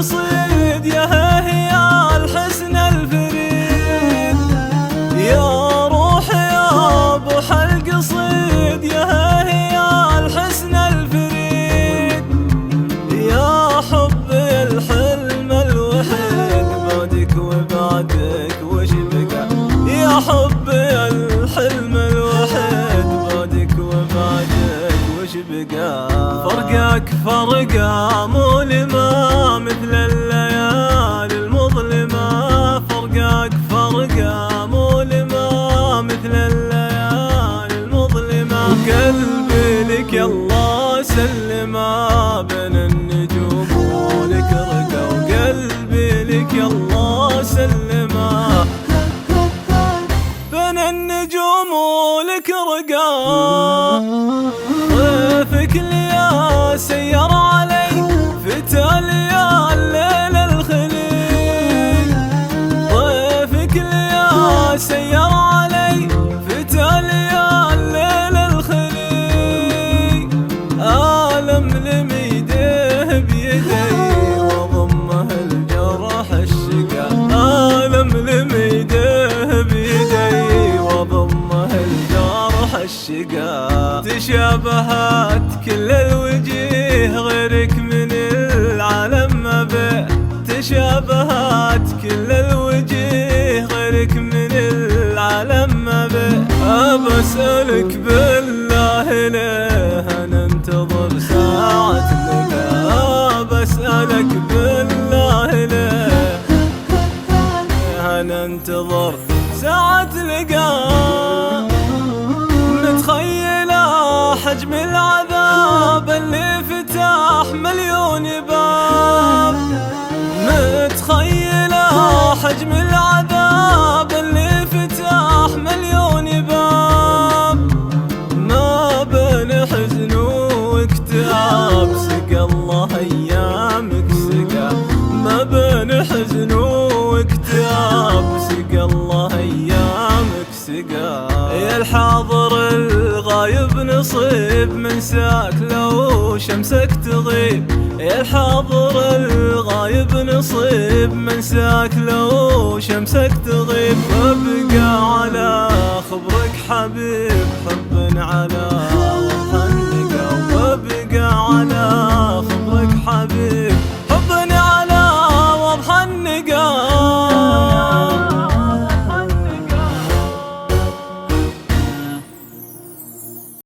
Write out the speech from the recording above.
صيد يا هي الحسن الفريد، يا روح يا ابو حلق صيد يا هي الحسن الفريد، يا حبي الحلم الوحيد بعدك وبعدك وش بقى، يا حبي الحلم الوحيد بعدك وبعدك وش بقى، فرقك فرقة مؤلمة مثل الليالي المظلمة، فرقك فرقة مؤلمة مثل الليالي المظلمة، قلبي لك يالله سلمه بين النجوم ولك رقة، وقلبي لك يالله سلمه بين النجوم ولك رقة، ضيفك اللي سير علي فتالي يا الليل الخليل، ضيفك اللي سير علي فتالي يا الليل الخليل، ألملم يديه بيدي وضمه الجرح الشقا، ألملم يديه بيدي وضمه الجرح الشقا، تشابهت كل الوجيه غيرك من العالم ما به، تشابهت كل الوجيه غيرك من العالم ما به، أبسألك بالله ليه أنا انتظر ساعة لقاء، بسألك بالله ليه أنا انتظر ساعة لقاء، متخيلة حجم العذاب اللي فتح مليون باب، متخيلة حجم العذاب اللي فتح مليون باب، ما بين حزن واكتئاب سقى الله ايامك سقى، ما بين حزن واكتئاب سقى الله ايامك سقى، يا الحاضر الغايب نصيب منساك لو شمسك تغيب، يا الحاضر الغايب نصيب منساك لو شمسك تغيب، وابقى على خبرك حبيب حب على